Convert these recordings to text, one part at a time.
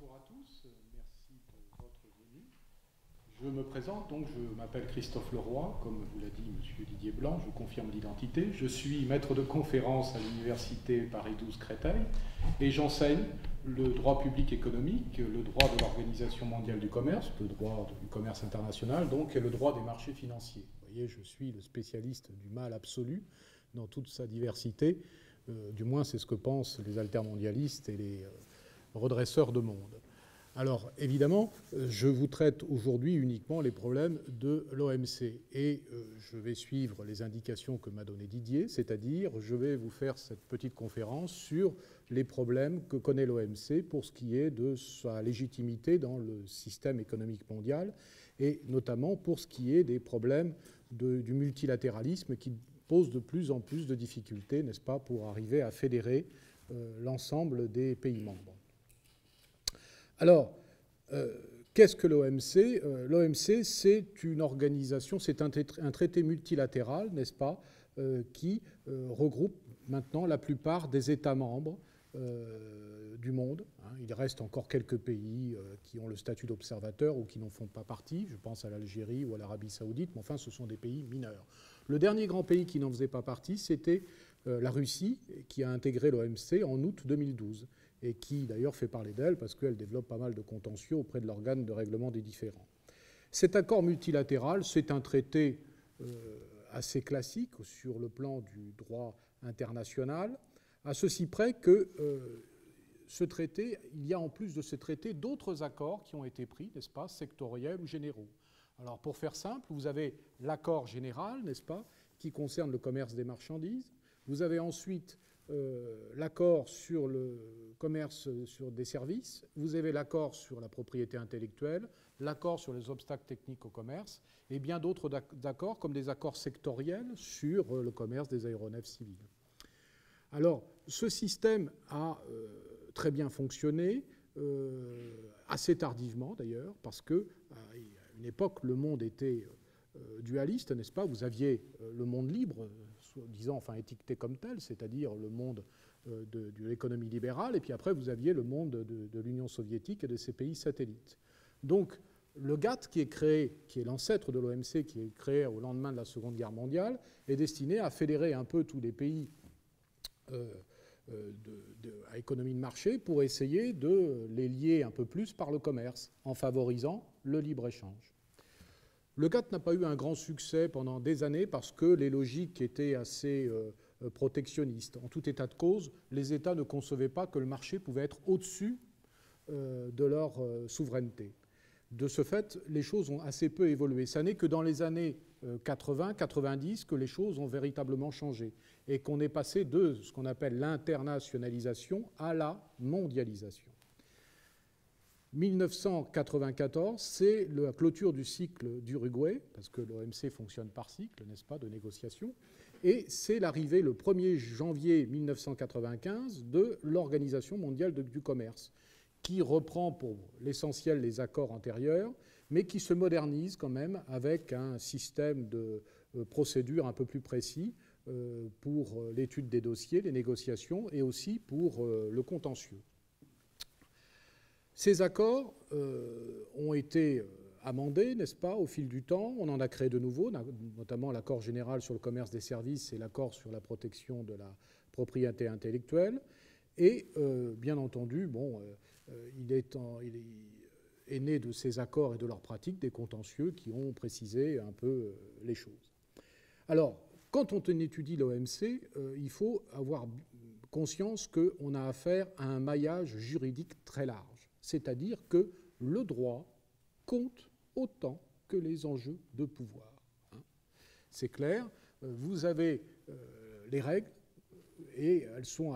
Bonjour à tous, merci de votre venue. Je me présente, donc je m'appelle Christophe Leroy, comme vous l'a dit M. Didier Blanc, je confirme l'identité. Je suis maître de conférence à l'université Paris 12 Créteil et j'enseigne le droit public économique, le droit de l'Organisation mondiale du commerce, le droit du commerce international, donc, et le droit des marchés financiers. Vous voyez, je suis le spécialiste du mal absolu dans toute sa diversité, du moins c'est ce que pensent les altermondialistes et les redresseurs de monde. Alors, évidemment, je vous traite aujourd'hui uniquement les problèmes de l'OMC et je vais suivre les indications que m'a donné Didier, c'est-à-dire je vais vous faire cette petite conférence sur les problèmes que connaît l'OMC pour ce qui est de sa légitimité dans le système économique mondial et notamment pour ce qui est des problèmes du multilatéralisme qui pose de plus en plus de difficultés, n'est-ce pas, pour arriver à fédérer l'ensemble des pays membres. Alors, qu'est-ce que l'OMC ? L'OMC, c'est une organisation, c'est un traité multilatéral, n'est-ce pas, qui regroupe maintenant la plupart des États membres du monde. Il reste encore quelques pays qui ont le statut d'observateur ou qui n'en font pas partie. Je pense à l'Algérie ou à l'Arabie saoudite, mais enfin, ce sont des pays mineurs. Le dernier grand pays qui n'en faisait pas partie, c'était la Russie, qui a intégré l'OMC en août 2012. Et qui d'ailleurs fait parler d'elle parce qu'elle développe pas mal de contentieux auprès de l'organe de règlement des différends. Cet accord multilatéral, c'est un traité assez classique sur le plan du droit international, à ceci près que ce traité, il y a en plus de ce traité d'autres accords qui ont été pris, n'est-ce pas, sectoriels ou généraux. Alors pour faire simple, vous avez l'accord général, n'est-ce pas, qui concerne le commerce des marchandises. Vous avez ensuite l'accord sur le commerce sur des services, vous avez l'accord sur la propriété intellectuelle, l'accord sur les obstacles techniques au commerce, et bien d'autres accords, comme des accords sectoriels sur le commerce des aéronefs civiles. Alors, ce système a très bien fonctionné, assez tardivement d'ailleurs, parce qu'à une époque, le monde était dualiste, n'est-ce pas ? Vous aviez le monde libre, disant, enfin étiqueté comme tel, c'est-à-dire le monde de l'économie libérale, et puis après vous aviez le monde de l'Union soviétique et de ses pays satellites. Donc le GATT qui est créé, qui est l'ancêtre de l'OMC, qui est créé au lendemain de la Seconde Guerre mondiale, est destiné à fédérer un peu tous les pays à économie de marché pour essayer de les lier un peu plus par le commerce, en favorisant le libre-échange. Le GATT n'a pas eu un grand succès pendant des années parce que les logiques étaient assez protectionnistes. En tout état de cause, les États ne concevaient pas que le marché pouvait être au-dessus de leur souveraineté. De ce fait, les choses ont assez peu évolué. Ça n'est que dans les années 80-90 que les choses ont véritablement changé et qu'on est passé de ce qu'on appelle l'internationalisation à la mondialisation. 1994, c'est la clôture du cycle d'Uruguay, parce que l'OMC fonctionne par cycle, n'est-ce pas, de négociation, et c'est l'arrivée le 1er janvier 1995 de l'Organisation mondiale du commerce, qui reprend pour l'essentiel les accords antérieurs, mais qui se modernise quand même avec un système de procédure un peu plus précis pour l'étude des dossiers, les négociations, et aussi pour le contentieux. Ces accords ont été amendés, n'est-ce pas, au fil du temps. On en a créé de nouveaux, notamment l'accord général sur le commerce des services et l'accord sur la protection de la propriété intellectuelle. Et bien entendu, bon, il est né de ces accords et de leurs pratiques des contentieux qui ont précisé un peu les choses. Alors, quand on étudie l'OMC, il faut avoir conscience qu'on a affaire à un maillage juridique très large. C'est-à-dire que le droit compte autant que les enjeux de pouvoir. C'est clair, vous avez les règles, et elles sont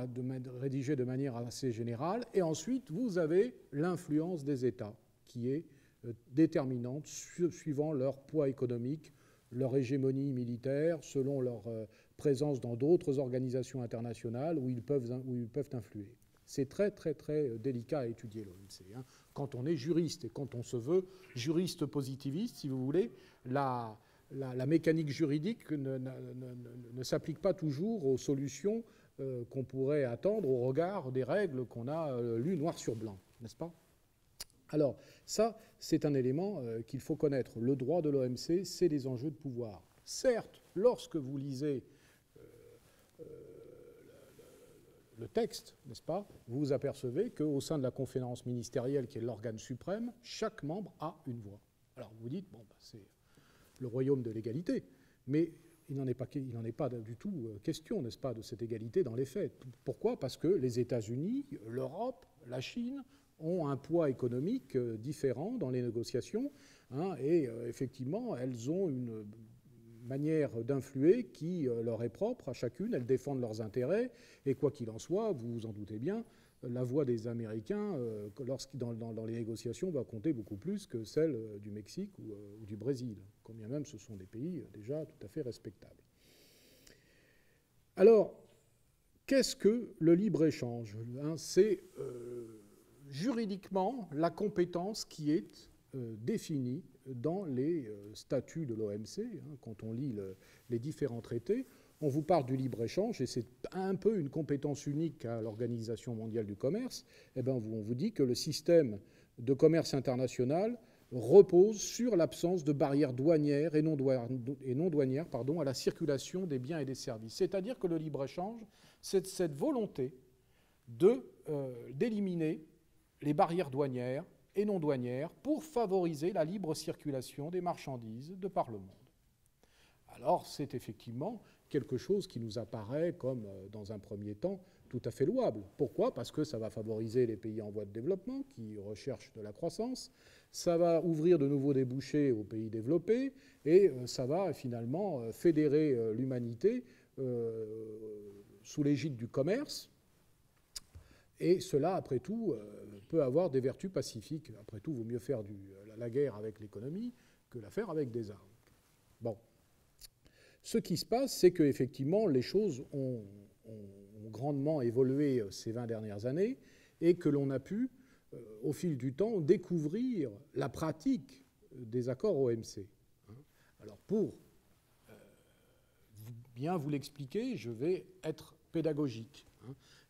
rédigées de manière assez générale, et ensuite vous avez l'influence des États, qui est déterminante suivant leur poids économique, leur hégémonie militaire, selon leur présence dans d'autres organisations internationales où ils peuvent influer. C'est très, très, très délicat à étudier, l'OMC. Quand on est juriste et quand on se veut juriste positiviste, si vous voulez, la mécanique juridique ne s'applique pas toujours aux solutions qu'on pourrait attendre au regard des règles qu'on a lues noir sur blanc, n'est-ce pas ? Alors, ça, c'est un élément qu'il faut connaître. Le droit de l'OMC, c'est des enjeux de pouvoir. Certes, lorsque vous lisez le texte, n'est-ce pas, vous vous apercevez qu'au sein de la conférence ministérielle, qui est l'organe suprême, chaque membre a une voix. Alors, vous vous dites, bon, bah, c'est le royaume de l'égalité, mais il n'en est pas du tout question, n'est-ce pas, de cette égalité dans les faits. Pourquoi ? Parce que les États-Unis, l'Europe, la Chine ont un poids économique différent dans les négociations, hein, et effectivement, elles ont une manière d'influer qui leur est propre à chacune, elles défendent leurs intérêts, et quoi qu'il en soit, vous vous en doutez bien, la voix des Américains, dans les négociations, va compter beaucoup plus que celle du Mexique ou du Brésil, quand bien même ce sont des pays déjà tout à fait respectables. Alors, qu'est-ce que le libre-échange ? C'est juridiquement la compétence qui est définie dans les statuts de l'OMC. Quand on lit les différents traités, on vous parle du libre-échange, et c'est un peu une compétence unique à l'Organisation mondiale du commerce. Eh bien, on vous dit que le système de commerce international repose sur l'absence de barrières douanières et non douanières à la circulation des biens et des services. C'est-à-dire que le libre-échange, c'est cette volonté d'éliminer les barrières douanières et non douanières pour favoriser la libre circulation des marchandises de par le monde. Alors, c'est effectivement quelque chose qui nous apparaît comme, dans un premier temps, tout à fait louable. Pourquoi ? Parce que ça va favoriser les pays en voie de développement qui recherchent de la croissance, ça va ouvrir de nouveaux débouchés aux pays développés, et ça va finalement fédérer l'humanité sous l'égide du commerce. Et cela, après tout, peut avoir des vertus pacifiques. Après tout, il vaut mieux faire la guerre avec l'économie que la faire avec des armes. Bon. Ce qui se passe, c'est qu'effectivement, les choses ont grandement évolué ces 20 dernières années, et que l'on a pu, au fil du temps, découvrir la pratique des accords OMC. Alors, pour bien vous l'expliquer, je vais être pédagogique.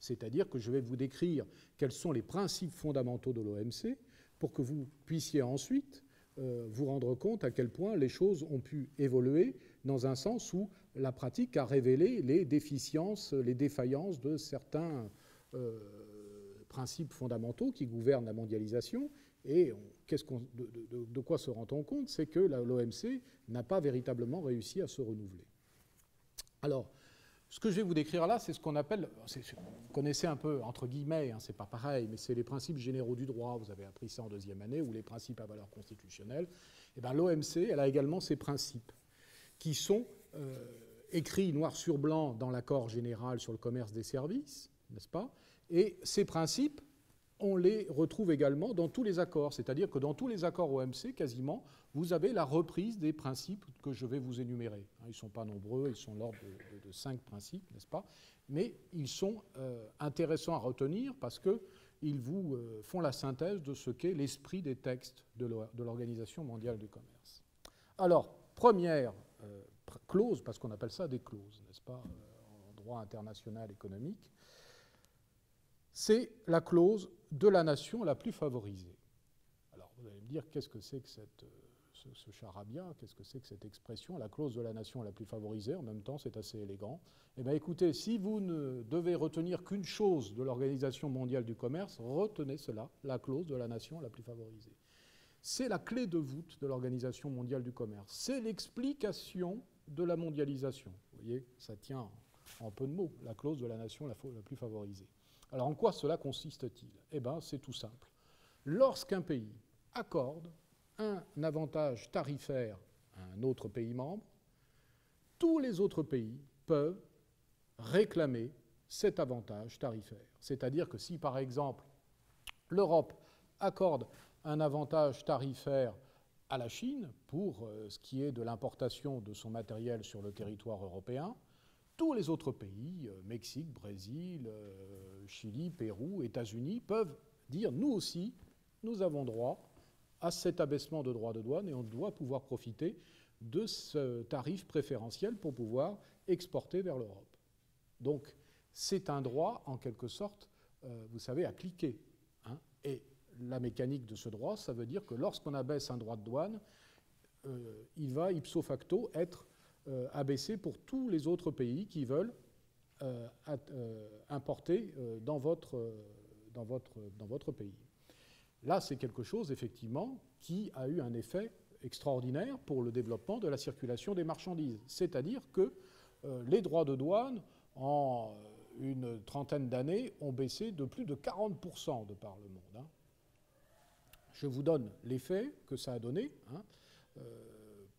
C'est-à-dire que je vais vous décrire quels sont les principes fondamentaux de l'OMC pour que vous puissiez ensuite vous rendre compte à quel point les choses ont pu évoluer dans un sens où la pratique a révélé les déficiences, les défaillances de certains principes fondamentaux qui gouvernent la mondialisation. Et de quoi se rend-on compte ? C'est que l'OMC n'a pas véritablement réussi à se renouveler. Alors, ce que je vais vous décrire là, c'est ce qu'on appelle, vous connaissez un peu, entre guillemets, c'est pas pareil, mais c'est les principes généraux du droit, vous avez appris ça en deuxième année, ou les principes à valeur constitutionnelle. Et bien l'OMC, elle a également ces principes, qui sont écrits noir sur blanc dans l'accord général sur le commerce des services, n'est-ce pas ? Et ces principes, on les retrouve également dans tous les accords, c'est-à-dire que dans tous les accords OMC, quasiment, vous avez la reprise des principes que je vais vous énumérer. Ils ne sont pas nombreux, ils sont l'ordre de 5 principes, n'est-ce pas ? Mais ils sont intéressants à retenir parce qu'ils vous font la synthèse de ce qu'est l'esprit des textes de l'Organisation mondiale du commerce. Alors, première clause, parce qu'on appelle ça des clauses, n'est-ce pas, en droit international économique, c'est la clause de la nation la plus favorisée. Alors, vous allez me dire, qu'est-ce que c'est que ce charabia, qu'est-ce que c'est que cette expression, la clause de la nation la plus favorisée? En même temps, c'est assez élégant. Eh bien, écoutez, si vous ne devez retenir qu'une chose de l'Organisation mondiale du commerce, retenez cela, la clause de la nation la plus favorisée. C'est la clé de voûte de l'Organisation mondiale du commerce. C'est l'explication de la mondialisation. Vous voyez, ça tient en peu de mots, la clause de la nation la plus favorisée. Alors, en quoi cela consiste-t-il ? Eh bien, c'est tout simple. Lorsqu'un pays accorde un avantage tarifaire à un autre pays membre, tous les autres pays peuvent réclamer cet avantage tarifaire. C'est-à-dire que si, par exemple, l'Europe accorde un avantage tarifaire à la Chine pour ce qui est de l'importation de son matériel sur le territoire européen, tous les autres pays, Mexique, Brésil, Chili, Pérou, États-Unis, peuvent dire « nous aussi, nous avons droit à cet abaissement de droits de douane et on doit pouvoir profiter de ce tarif préférentiel pour pouvoir exporter vers l'Europe ». Donc, c'est un droit, en quelque sorte, vous savez, à cliquer. Et la mécanique de ce droit, ça veut dire que lorsqu'on abaisse un droit de douane, il va ipso facto être abaissé pour tous les autres pays qui veulent importer dans votre pays. Là, c'est quelque chose, effectivement, qui a eu un effet extraordinaire pour le développement de la circulation des marchandises. C'est-à-dire que les droits de douane, en une trentaine d'années, ont baissé de plus de 40% de par le monde. Hein. Je vous donne l'effet que ça a donné. Hein.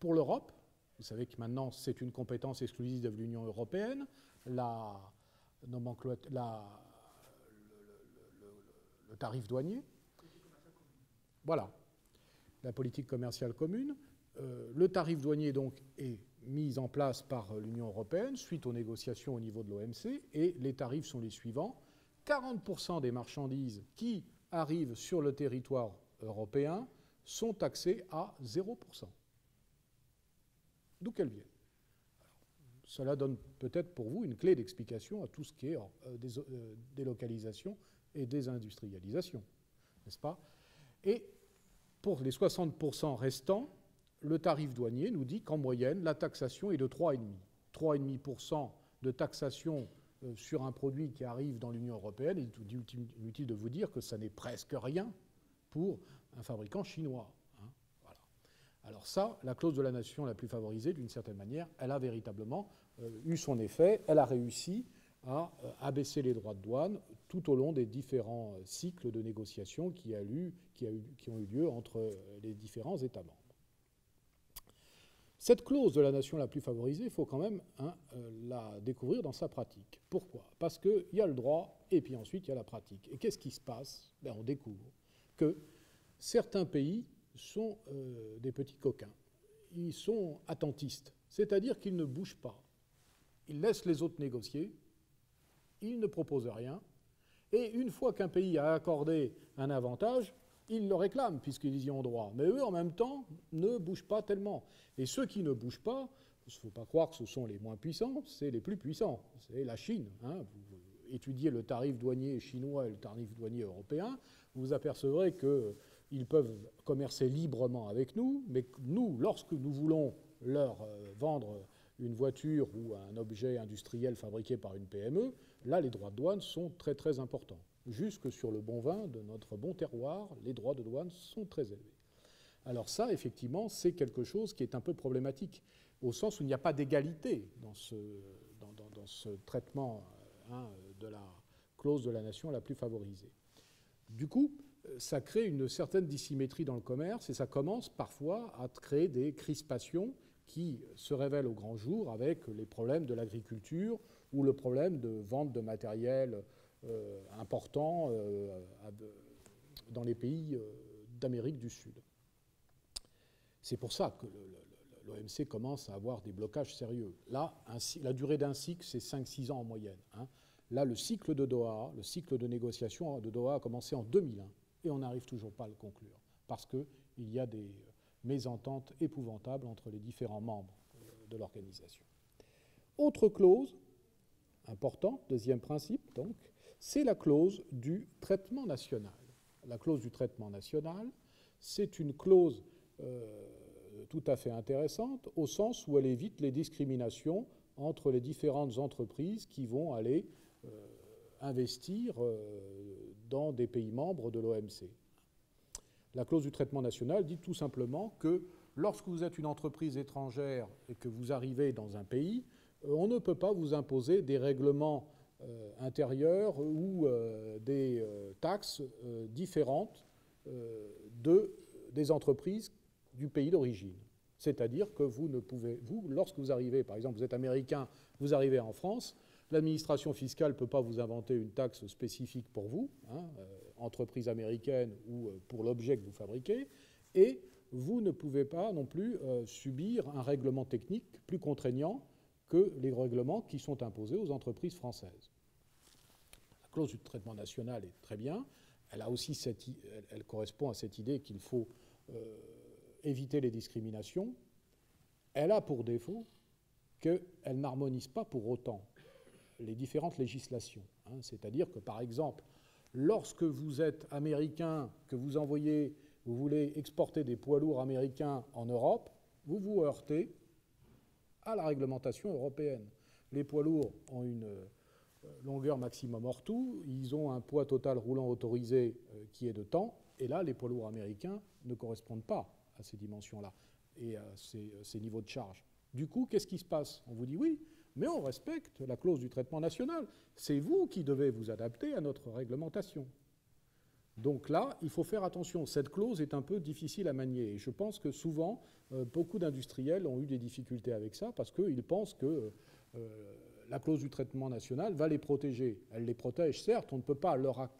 Pour l'Europe, vous savez que maintenant, c'est une compétence exclusive de l'Union européenne. Le tarif douanier. Voilà, la politique commerciale commune. Le tarif douanier donc est mis en place par l'Union européenne suite aux négociations au niveau de l'OMC et les tarifs sont les suivants. 40% des marchandises qui arrivent sur le territoire européen sont taxées à 0%. D'où qu'elles viennent. Cela donne peut-être pour vous une clé d'explication à tout ce qui est délocalisation et désindustrialisation, n'est-ce pas? Et pour les 60% restants, le tarif douanier nous dit qu'en moyenne, la taxation est de 3,5%. 3,5% de taxation sur un produit qui arrive dans l'Union européenne. Il est inutile de vous dire que ça n'est presque rien pour un fabricant chinois. Hein, voilà. Alors ça, la clause de la nation la plus favorisée, d'une certaine manière, elle a véritablement eu son effet. Elle a réussi à abaisser les droits de douane tout au long des différents cycles de négociations qui ont eu lieu entre les différents États membres. Cette clause de la nation la plus favorisée, il faut quand même la découvrir dans sa pratique. Pourquoi? Parce qu'il y a le droit et puis ensuite il y a la pratique. Et qu'est-ce qui se passe? On découvre que certains pays sont des petits coquins. Ils sont attentistes, c'est-à-dire qu'ils ne bougent pas. Ils laissent les autres négocier. Ils ne proposent rien, et une fois qu'un pays a accordé un avantage, ils le réclament, puisqu'ils y ont droit. Mais eux, en même temps, ne bougent pas tellement. Et ceux qui ne bougent pas, il ne faut pas croire que ce sont les moins puissants, c'est les plus puissants. C'est la Chine. Hein. Vous étudiez le tarif douanier chinois et le tarif douanier européen, vous apercevrez qu'ils peuvent commercer librement avec nous, mais nous, lorsque nous voulons leur vendre une voiture ou un objet industriel fabriqué par une PME, là, les droits de douane sont très, très importants. Jusque sur le bon vin de notre bon terroir, les droits de douane sont très élevés. Alors ça, effectivement, c'est quelque chose qui est un peu problématique, au sens où il n'y a pas d'égalité dans ce traitement de la clause de la nation la plus favorisée. Du coup, ça crée une certaine dissymétrie dans le commerce et ça commence parfois à créer des crispations qui se révèlent au grand jour avec les problèmes de l'agriculture ou le problème de vente de matériel important dans les pays d'Amérique du Sud. C'est pour ça que l'OMC commence à avoir des blocages sérieux. Là, la durée d'un cycle, c'est 5-6 ans en moyenne. Hein. Là, le cycle de Doha, le cycle de négociation de Doha a commencé en 2001 et on n'arrive toujours pas à le conclure parce qu'il y a des mésententes épouvantables entre les différents membres de l'organisation. Autre clause importante, deuxième principe, donc, c'est la clause du traitement national. La clause du traitement national, c'est une clause tout à fait intéressante au sens où elle évite les discriminations entre les différentes entreprises qui vont aller investir dans des pays membres de l'OMC. La clause du traitement national dit tout simplement que lorsque vous êtes une entreprise étrangère et que vous arrivez dans un pays, on ne peut pas vous imposer des règlements intérieurs ou des taxes différentes des entreprises du pays d'origine. C'est-à-dire que vous ne pouvez, lorsque vous arrivez, par exemple, vous êtes américain, vous arrivez en France, l'administration fiscale ne peut pas vous inventer une taxe spécifique pour vous, entreprise américaine ou pour l'objet que vous fabriquez, et vous ne pouvez pas non plus subir un règlement technique plus contraignant que les règlements qui sont imposés aux entreprises françaises. La clause du traitement national est très bien. Elle a aussi elle correspond à cette idée qu'il faut éviter les discriminations. Elle a pour défaut qu'elle n'harmonise pas pour autant les différentes législations. C'est-à-dire que, par exemple, lorsque vous êtes américain, que vous envoyez, vous voulez exporter des poids lourds américains en Europe, vous vous heurtez à la réglementation européenne. Les poids lourds ont une longueur maximum hors tout, ils ont un poids total roulant autorisé qui est de temps, et là, les poids lourds américains ne correspondent pas à ces dimensions-là et à ces niveaux de charge. Du coup, qu'est-ce qui se passe? On vous dit oui, mais on respecte la clause du traitement national. C'est vous qui devez vous adapter à notre réglementation. Donc là, il faut faire attention. Cette clause est un peu difficile à manier. Et je pense que souvent, beaucoup d'industriels ont eu des difficultés avec ça parce qu'ils pensent que la clause du traitement national va les protéger. Elle les protège, certes, on ne peut pas leur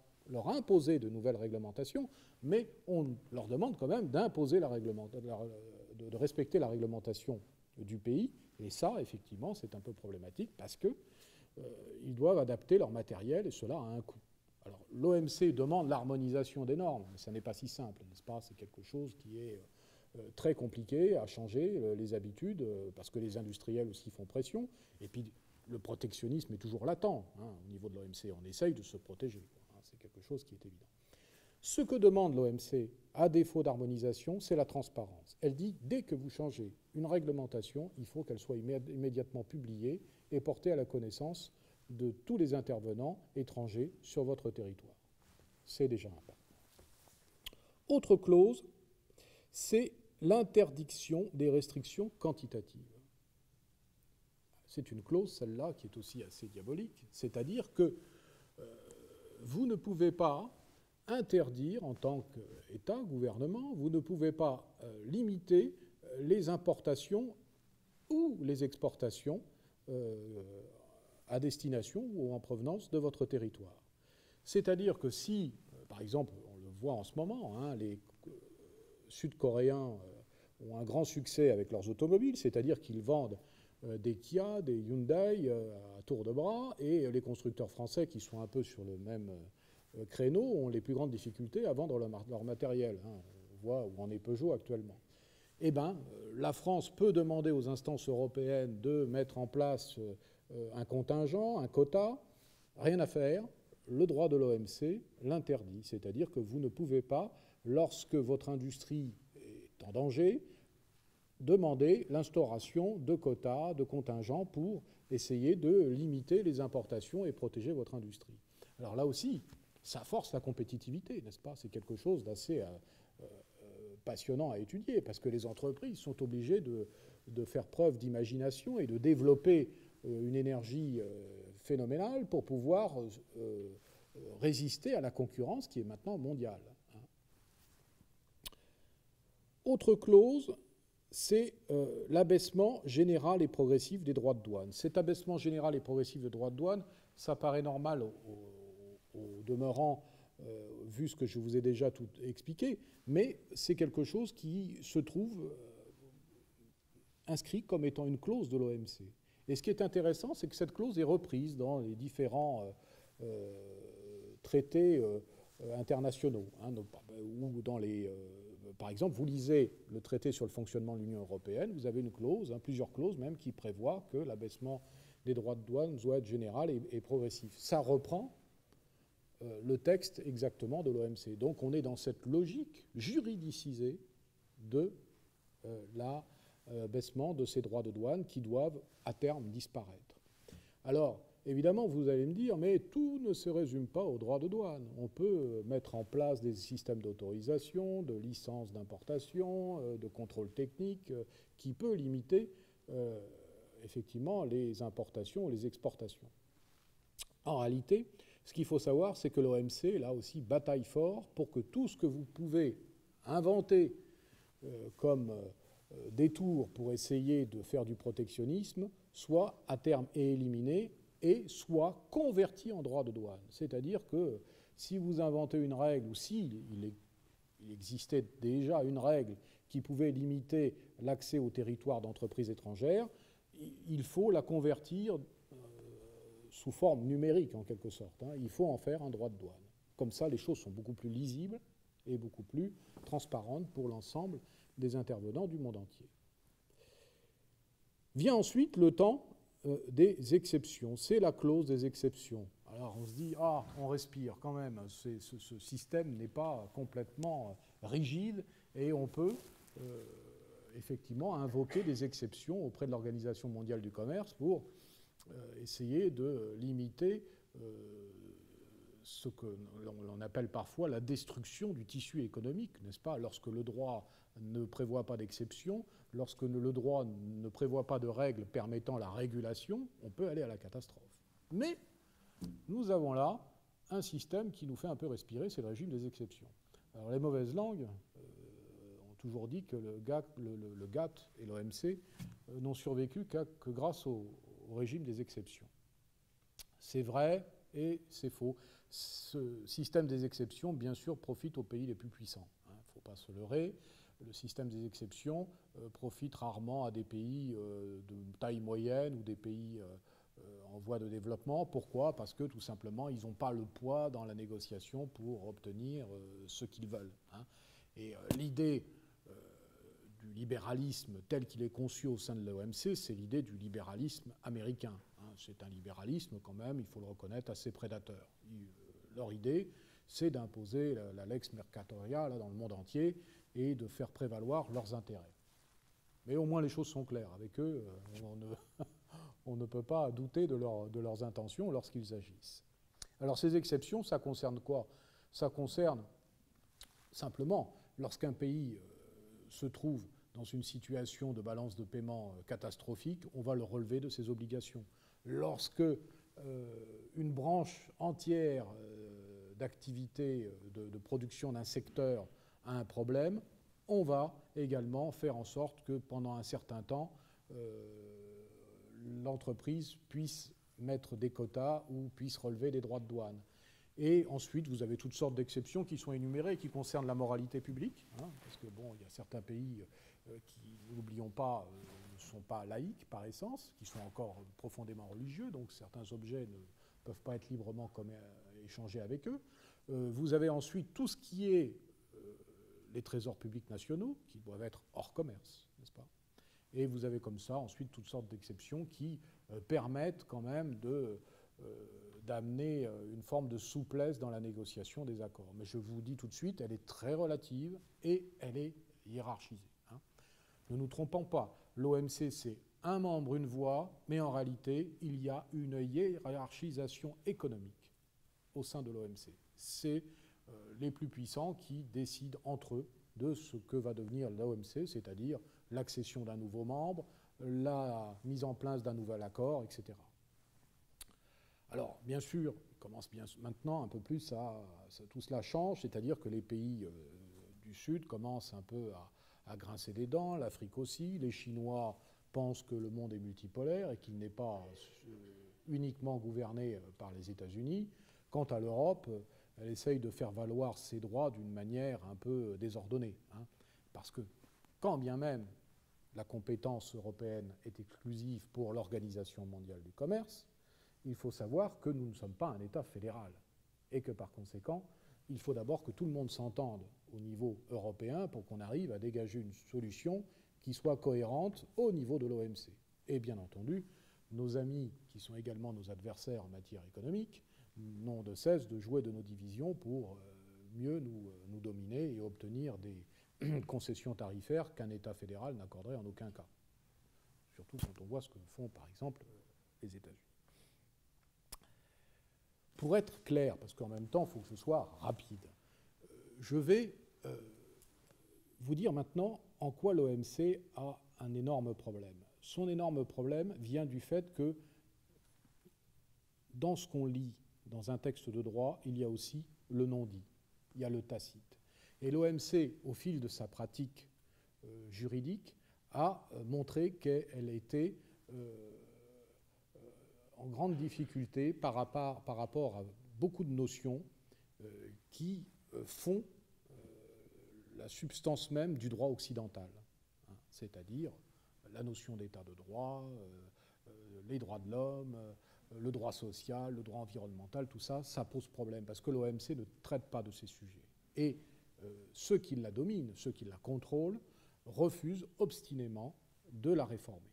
imposer de nouvelles réglementations, mais on leur demande quand même d'imposer de respecter la réglementation du pays. Et ça, effectivement, c'est un peu problématique parce qu'ils doivent adapter leur matériel et cela a un coût. Alors, l'OMC demande l'harmonisation des normes, mais ça n'est pas si simple, n'est-ce pas? C'est quelque chose qui est très compliqué à changer, les habitudes, parce que les industriels aussi font pression. Et puis, le protectionnisme est toujours latent au niveau de l'OMC. On essaye de se protéger. C'est quelque chose qui est évident. Ce que demande l'OMC, à défaut d'harmonisation, c'est la transparence. Elle dit, dès que vous changez une réglementation, il faut qu'elle soit immédiatement publiée et portée à la connaissance de tous les intervenants étrangers sur votre territoire. C'est déjà un pas. Autre clause, c'est l'interdiction des restrictions quantitatives. C'est une clause, celle-là, qui est aussi assez diabolique, c'est-à-dire que vous ne pouvez pas interdire, en tant qu'État, gouvernement, vous ne pouvez pas limiter les importations ou les exportations à destination ou en provenance de votre territoire. C'est-à-dire que si, par exemple, on le voit en ce moment, les Sud-Coréens ont un grand succès avec leurs automobiles, c'est-à-dire qu'ils vendent des Kia, des Hyundai à tour de bras, et les constructeurs français qui sont un peu sur le même créneau ont les plus grandes difficultés à vendre leur matériel. On voit où en est Peugeot actuellement. Eh bien, la France peut demander aux instances européennes de mettre en place un contingent, un quota, rien à faire. Le droit de l'OMC l'interdit, c'est-à-dire que vous ne pouvez pas, lorsque votre industrie est en danger, demander l'instauration de quotas, de contingents pour essayer de limiter les importations et protéger votre industrie. Alors là aussi, ça force la compétitivité, n'est-ce pas? C'est quelque chose d'assez passionnant à étudier, parce que les entreprises sont obligées de faire preuve d'imagination et de développer une énergie phénoménale pour pouvoir résister à la concurrence qui est maintenant mondiale. Autre clause, c'est l'abaissement général et progressif des droits de douane. Cet abaissement général et progressif des droits de douane, ça paraît normal au demeurant, vu ce que je vous ai déjà tout expliqué, mais c'est quelque chose qui se trouve inscrit comme étant une clause de l'OMC. Et ce qui est intéressant, c'est que cette clause est reprise dans les différents traités internationaux, ou dans les... par exemple, vous lisez le traité sur le fonctionnement de l'Union européenne, vous avez une clause, plusieurs clauses même, qui prévoient que l'abaissement des droits de douane doit être général et progressif. Ça reprend le texte exactement de l'OMC. Donc on est dans cette logique juridicisée de l'abaissement de ces droits de douane qui doivent à terme disparaître. Alors, évidemment, vous allez me dire, mais tout ne se résume pas aux droits de douane. On peut mettre en place des systèmes d'autorisation, de licences d'importation, de contrôle technique, qui peut limiter effectivement les importations ou les exportations. En réalité, ce qu'il faut savoir, c'est que l'OMC, là aussi, bataille fort pour que tout ce que vous pouvez inventer comme détour pour essayer de faire du protectionnisme soit à terme éliminé et soit converti en droit de douane. C'est-à-dire que si vous inventez une règle, ou s'il existait déjà une règle qui pouvait limiter l'accès au territoire d'entreprises étrangères, il faut la convertir sous forme numérique, en quelque sorte. Il faut en faire un droit de douane. Comme ça, les choses sont beaucoup plus lisibles et beaucoup plus transparentes pour l'ensemble des intervenants du monde entier. Vient ensuite le temps des exceptions. C'est la clause des exceptions. Alors on se dit, ah, on respire quand même, ce système n'est pas complètement rigide et on peut effectivement invoquer des exceptions auprès de l'Organisation mondiale du commerce pour essayer de limiter ce que l'on appelle parfois la destruction du tissu économique, n'est-ce pas? Lorsque le droit ne prévoit pas d'exception, lorsque le droit ne prévoit pas de règles permettant la régulation, on peut aller à la catastrophe. Mais nous avons là un système qui nous fait un peu respirer, c'est le régime des exceptions. Alors les mauvaises langues ont toujours dit que le GATT et l'OMC n'ont survécu que grâce au régime des exceptions. C'est vrai et c'est faux. Ce système des exceptions, bien sûr, profite aux pays les plus puissants. Il ne faut pas se leurrer. Le système des exceptions profite rarement à des pays de taille moyenne ou des pays en voie de développement. Pourquoi? Parce que tout simplement, ils n'ont pas le poids dans la négociation pour obtenir ce qu'ils veulent. Et l'idée du libéralisme tel qu'il est conçu au sein de l'OMC, c'est l'idée du libéralisme américain. C'est un libéralisme quand même, il faut le reconnaître, assez prédateur. Leur idée, c'est d'imposer la lex mercatoria dans le monde entier et de faire prévaloir leurs intérêts. Mais au moins les choses sont claires. Avec eux, on ne peut pas douter de leurs intentions lorsqu'ils agissent. Alors ces exceptions, ça concerne quoi? Ça concerne simplement lorsqu'un pays se trouve dans une situation de balance de paiement catastrophique, on va le relever de ses obligations. Lorsque une branche entière d'activité de production d'un secteur a un problème, on va également faire en sorte que pendant un certain temps, l'entreprise puisse mettre des quotas ou puisse relever des droits de douane. Et ensuite, vous avez toutes sortes d'exceptions qui sont énumérées, qui concernent la moralité publique, parce que bon, il y a certains pays qui, n'oublions pas, ne sont pas laïques par essence, qui sont encore profondément religieux, donc certains objets ne peuvent pas être librement échangés avec eux. Vous avez ensuite tout ce qui est les trésors publics nationaux, qui doivent être hors commerce, n'est-ce pas? Et vous avez comme ça ensuite toutes sortes d'exceptions qui permettent quand même d'amener une forme de souplesse dans la négociation des accords. Mais je vous dis tout de suite, elle est très relative et elle est hiérarchisée. Ne nous trompons pas, l'OMC c'est un membre, une voix, mais en réalité, il y a une hiérarchisation économique au sein de l'OMC. C'est les plus puissants qui décident entre eux de ce que va devenir l'OMC, c'est-à-dire l'accession d'un nouveau membre, la mise en place d'un nouvel accord, etc. Alors, bien sûr, commence bien maintenant un peu plus tout cela change, c'est-à-dire que les pays du Sud commencent un peu à grincer des dents, l'Afrique aussi, les Chinois pensent que le monde est multipolaire et qu'il n'est pas uniquement gouverné par les États-Unis. Quant à l'Europe, elle essaye de faire valoir ses droits d'une manière un peu désordonnée. Parce que quand bien même la compétence européenne est exclusive pour l'Organisation mondiale du commerce, il faut savoir que nous ne sommes pas un État fédéral et que par conséquent, il faut d'abord que tout le monde s'entende au niveau européen pour qu'on arrive à dégager une solution qui soit cohérente au niveau de l'OMC. Et bien entendu, nos amis, qui sont également nos adversaires en matière économique, n'ont de cesse de jouer de nos divisions pour mieux nous dominer et obtenir des concessions tarifaires qu'un État fédéral n'accorderait en aucun cas. Surtout quand on voit ce que font, par exemple, les États-Unis. Pour être clair, parce qu'en même temps, il faut que ce soit rapide, je vais vous dire maintenant en quoi l'OMC a un énorme problème. Son énorme problème vient du fait que dans ce qu'on lit dans un texte de droit, il y a aussi le non-dit, il y a le tacite. Et l'OMC, au fil de sa pratique juridique, a montré qu'elle était en grande difficulté par rapport à beaucoup de notions qui font la substance même du droit occidental, c'est-à-dire la notion d'état de droit, les droits de l'homme, le droit social, le droit environnemental, tout ça, ça pose problème, parce que l'OMC ne traite pas de ces sujets. Et ceux qui la dominent, ceux qui la contrôlent, refusent obstinément de la réformer.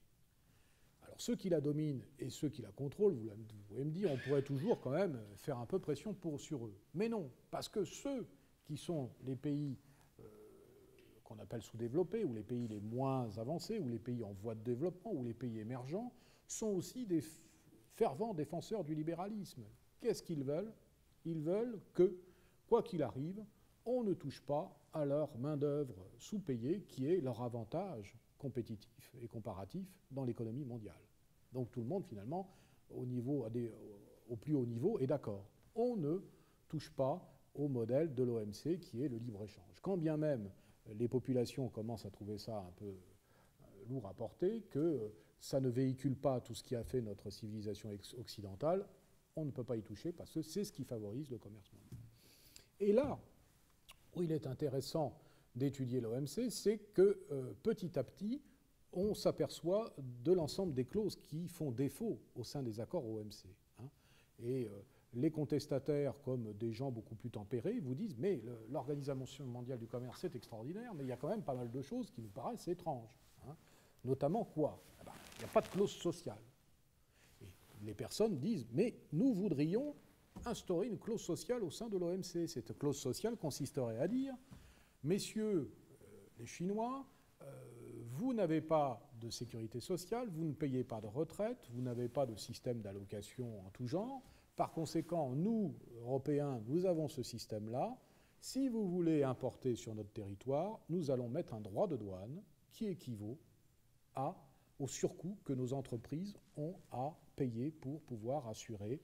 Alors ceux qui la dominent et ceux qui la contrôlent, vous pouvez me dire, on pourrait toujours quand même faire un peu pression sur eux. Mais non, parce que ceux qui sont les pays qu'on appelle sous-développés, ou les pays les moins avancés, ou les pays en voie de développement, ou les pays émergents, sont aussi des fervents défenseurs du libéralisme. Qu'est-ce qu'ils veulent? Ils veulent que, quoi qu'il arrive, on ne touche pas à leur main-d'œuvre sous-payée, qui est leur avantage compétitif et comparatif dans l'économie mondiale. Donc tout le monde, finalement, au plus haut niveau, est d'accord. On ne touche pas au modèle de l'OMC, qui est le libre-échange. Quand bien même les populations commencent à trouver ça un peu lourd à porter, que ça ne véhicule pas tout ce qui a fait notre civilisation occidentale, on ne peut pas y toucher parce que c'est ce qui favorise le commerce mondial. Et là où il est intéressant d'étudier l'OMC, c'est que petit à petit, on s'aperçoit de l'ensemble des clauses qui font défaut au sein des accords OMC. Et les contestataires, comme des gens beaucoup plus tempérés, vous disent « mais l'Organisation mondiale du commerce, c'est extraordinaire, mais il y a quand même pas mal de choses qui nous paraissent étranges. » Notamment quoi? Il n'y a pas de clause sociale. Et les personnes disent « mais nous voudrions instaurer une clause sociale au sein de l'OMC. » Cette clause sociale consisterait à dire « messieurs les Chinois, vous n'avez pas de sécurité sociale, vous ne payez pas de retraite, vous n'avez pas de système d'allocation en tout genre. Par conséquent, nous, Européens, nous avons ce système-là. Si vous voulez importer sur notre territoire, nous allons mettre un droit de douane qui équivaut au surcoût que nos entreprises ont à payer pour pouvoir assurer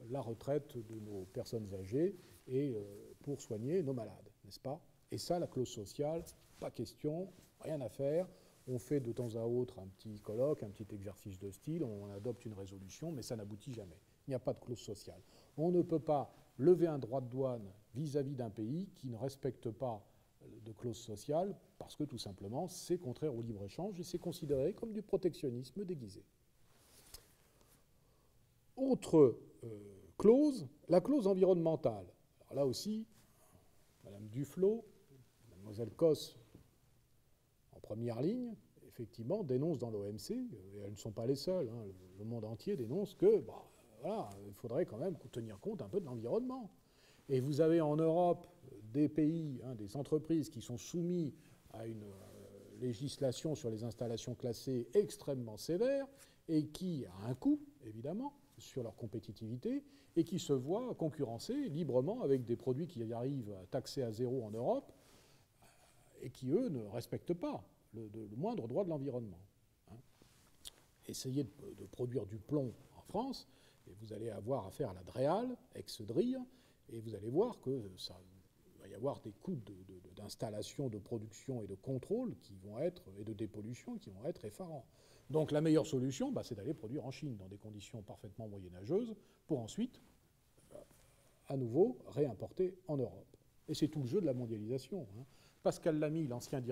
la retraite de nos personnes âgées et pour soigner nos malades, n'est-ce pas? Et ça, la clause sociale, pas question, rien à faire. On fait de temps à autre un petit colloque, un petit exercice de style, on adopte une résolution, mais ça n'aboutit jamais. Il n'y a pas de clause sociale. On ne peut pas lever un droit de douane vis-à-vis d'un pays qui ne respecte pas de clause sociale parce que tout simplement c'est contraire au libre-échange et c'est considéré comme du protectionnisme déguisé. Autre clause, la clause environnementale. Alors là aussi, Madame Duflot, Mademoiselle Cosse, en première ligne, effectivement, dénoncent dans l'OMC, et elles ne sont pas les seules, le monde entier dénonce que voilà, il faudrait quand même tenir compte un peu de l'environnement. Et vous avez en Europe des pays, des entreprises qui sont soumis à une législation sur les installations classées extrêmement sévère et qui a un coût, évidemment, sur leur compétitivité et qui se voient concurrencer librement avec des produits qui arrivent à taxer à zéro en Europe et qui, eux, ne respectent pas le moindre droit de l'environnement. Essayez de produire du plomb en France, et vous allez avoir affaire à la DREAL, ex-DRIR, et vous allez voir que ça va y avoir des coûts d'installation, de production et de contrôle qui vont être, et de dépollution qui vont être effarants. Donc la meilleure solution, c'est d'aller produire en Chine dans des conditions parfaitement moyenâgeuses pour ensuite, à nouveau, réimporter en Europe. Et c'est tout le jeu de la mondialisation. Pascal Lamy, l'ancien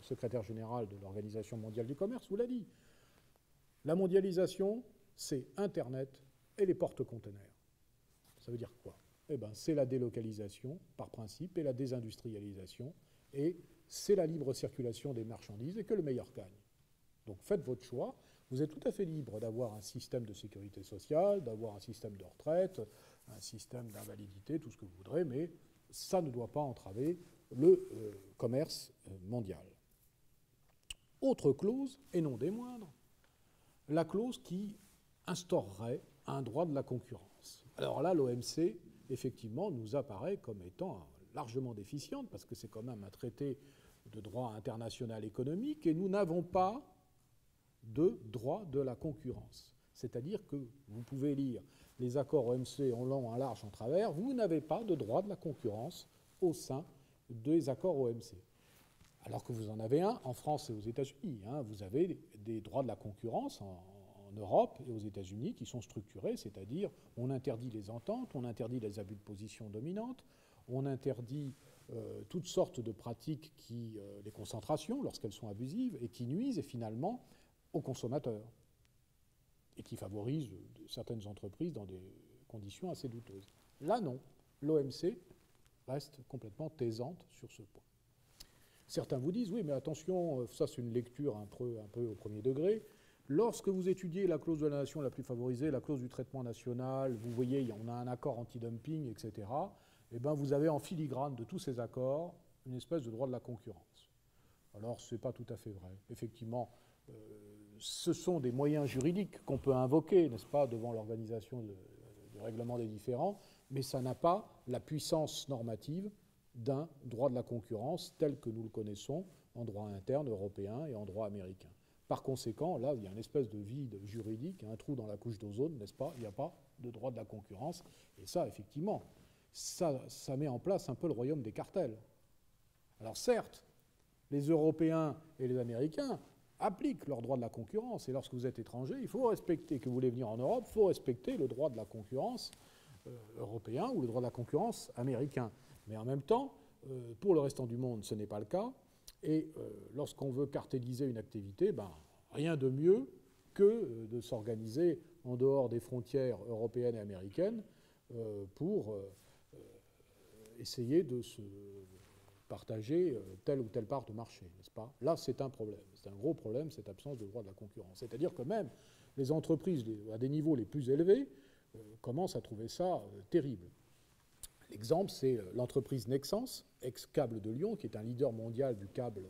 secrétaire général de l'Organisation mondiale du commerce, vous l'a dit. La mondialisation, c'est Internet et les porte-conteneurs. Ça veut dire quoi? C'est la délocalisation, par principe, et la désindustrialisation, et c'est la libre circulation des marchandises, et que le meilleur gagne. Donc faites votre choix. Vous êtes tout à fait libre d'avoir un système de sécurité sociale, d'avoir un système de retraite, un système d'invalidité, tout ce que vous voudrez, mais ça ne doit pas entraver le commerce mondial. Autre clause, et non des moindres, la clause qui instaurerait un droit de la concurrence. Alors là, l'OMC, effectivement, nous apparaît comme étant largement déficiente, parce que c'est quand même un traité de droit international économique, et nous n'avons pas de droit de la concurrence. C'est-à-dire que vous pouvez lire les accords OMC en long, en large, en travers, vous n'avez pas de droit de la concurrence au sein des accords OMC. Alors que vous en avez un en France et aux États-Unis. Vous avez des droits de la concurrence en Europe et aux États-Unis qui sont structurés, c'est-à-dire on interdit les ententes, on interdit les abus de position dominante, on interdit toutes sortes de pratiques les concentrations lorsqu'elles sont abusives et qui nuisent finalement aux consommateurs et qui favorisent certaines entreprises dans des conditions assez douteuses. Là, non. L'OMC reste complètement taisante sur ce point. Certains vous disent, oui, mais attention, ça c'est une lecture un peu au premier degré, Lorsque vous étudiez la clause de la nation la plus favorisée, la clause du traitement national, vous voyez, on a un accord anti-dumping, etc., et bien vous avez en filigrane de tous ces accords une espèce de droit de la concurrence. Alors, ce n'est pas tout à fait vrai. Effectivement, ce sont des moyens juridiques qu'on peut invoquer, n'est-ce pas, devant l'organisation du règlement des différends, mais ça n'a pas la puissance normative d'un droit de la concurrence tel que nous le connaissons en droit interne européen et en droit américain. Par conséquent, là, il y a une espèce de vide juridique, un trou dans la couche d'ozone, n'est-ce pas? Il n'y a pas de droit de la concurrence. Et ça, effectivement, ça met en place un peu le royaume des cartels. Alors certes, les Européens et les Américains appliquent leur droit de la concurrence. Et lorsque vous êtes étranger, il faut respecter, que vous voulez venir en Europe, il faut respecter le droit de la concurrence européen ou le droit de la concurrence américain. Mais en même temps, pour le restant du monde, ce n'est pas le cas. Et lorsqu'on veut cartéliser une activité, ben, rien de mieux que de s'organiser en dehors des frontières européennes et américaines pour essayer de se partager telle ou telle part de marché, n'est-ce pas? Là, c'est un problème. C'est un gros problème, cette absence de droit de la concurrence. C'est-à-dire que même les entreprises à des niveaux les plus élevés commencent à trouver ça terrible. L'exemple, c'est l'entreprise Nexans, ex-Câble de Lyon, qui est un leader mondial du câble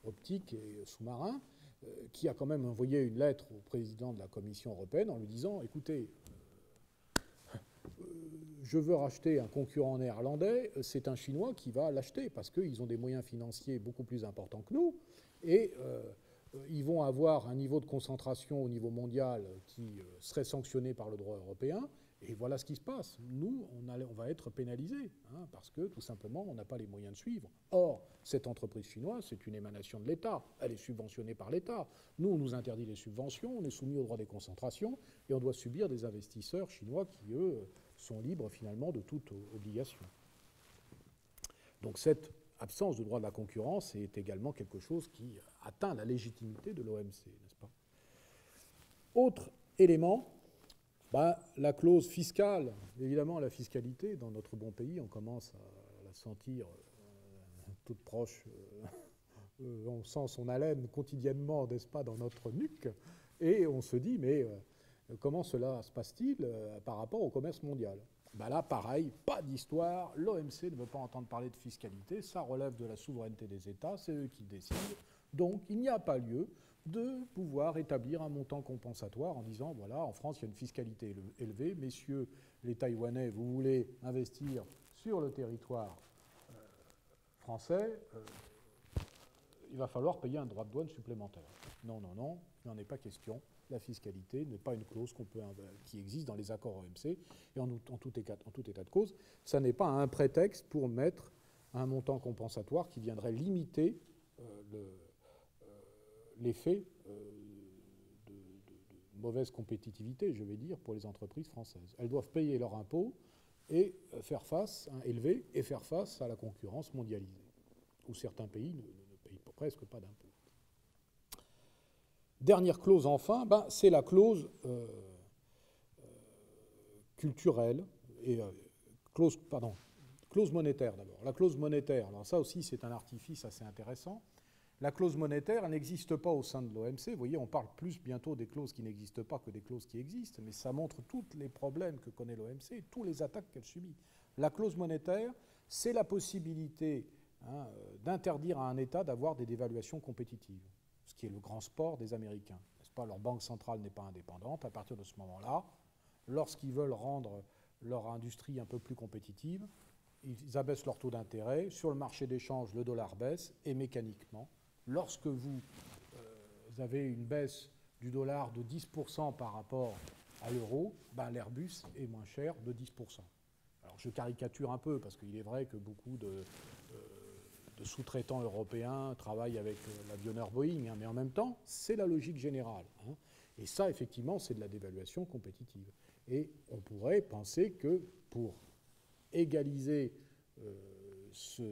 optique et sous-marin, qui a quand même envoyé une lettre au président de la Commission européenne en lui disant « Écoutez, je veux racheter un concurrent néerlandais, c'est un Chinois qui va l'acheter parce qu'ils ont des moyens financiers beaucoup plus importants que nous et ils vont avoir un niveau de concentration au niveau mondial qui serait sanctionné par le droit européen. Et voilà ce qui se passe. Nous, on va être pénalisés parce que, tout simplement, on n'a pas les moyens de suivre. Or, cette entreprise chinoise, c'est une émanation de l'État. Elle est subventionnée par l'État. Nous, on nous interdit les subventions, on est soumis au droit des concentrations et on doit subir des investisseurs chinois qui, eux, sont libres, finalement, de toute obligation. Donc, cette absence de droit de la concurrence est également quelque chose qui atteint la légitimité de l'OMC, n'est-ce pas? Autre élément, la clause fiscale. Évidemment, la fiscalité, dans notre bon pays, on commence à la sentir toute proche. On sent son haleine quotidiennement, n'est-ce pas, dans notre nuque. Et on se dit, mais comment cela se passe-t-il par rapport au commerce mondial? Là, pareil, pas d'histoire. L'OMC ne veut pas entendre parler de fiscalité. Ça relève de la souveraineté des États. C'est eux qui décident. Donc, il n'y a pas lieu de pouvoir établir un montant compensatoire en disant, voilà, en France, il y a une fiscalité élevée. Messieurs les Taïwanais, vous voulez investir sur le territoire français, il va falloir payer un droit de douane supplémentaire. Non, non, non, il n'en est pas question. La fiscalité n'est pas une clause qui existe dans les accords OMC. Et en tout état de cause, ça n'est pas un prétexte pour mettre un montant compensatoire qui viendrait limiter l'effet de mauvaise compétitivité, je vais dire, pour les entreprises françaises. Elles doivent payer leurs impôts et élever et faire face à la concurrence mondialisée, où certains pays ne payent presque pas d'impôts. Dernière clause, enfin, c'est la clause culturelle et clause monétaire d'abord. La clause monétaire, alors ça aussi c'est un artifice assez intéressant. La clause monétaire, elle n'existe pas au sein de l'OMC. Vous voyez, on parle plus bientôt des clauses qui n'existent pas que des clauses qui existent, mais ça montre tous les problèmes que connaît l'OMC et tous les attaques qu'elle subit. La clause monétaire, c'est la possibilité d'interdire à un État d'avoir des dévaluations compétitives, ce qui est le grand sport des Américains. N'est-ce pas? Leur banque centrale n'est pas indépendante. À partir de ce moment-là, lorsqu'ils veulent rendre leur industrie un peu plus compétitive, ils abaissent leur taux d'intérêt. Sur le marché d'échange, le dollar baisse et mécaniquement, lorsque vous avez une baisse du dollar de 10% par rapport à l'euro, l'Airbus est moins cher de 10%. Alors je caricature un peu parce qu'il est vrai que beaucoup de sous-traitants européens travaillent avec l'avionneur Boeing, mais en même temps, c'est la logique générale. Et ça, effectivement, c'est de la dévaluation compétitive. Et on pourrait penser que pour égaliser ce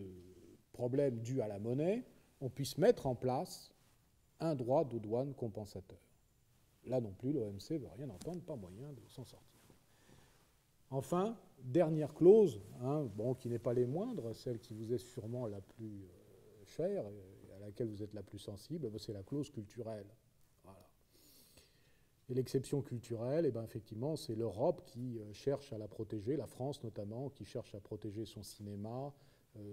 problème dû à la monnaie, on puisse mettre en place un droit de douane compensateur. Là non plus, l'OMC ne veut rien entendre, pas moyen de s'en sortir. Enfin, dernière clause, qui n'est pas les moindres, celle qui vous est sûrement la plus chère et à laquelle vous êtes la plus sensible, c'est la clause culturelle. Voilà. Et l'exception culturelle, eh ben, effectivement, c'est l'Europe qui cherche à la protéger, la France notamment, qui cherche à protéger son cinéma,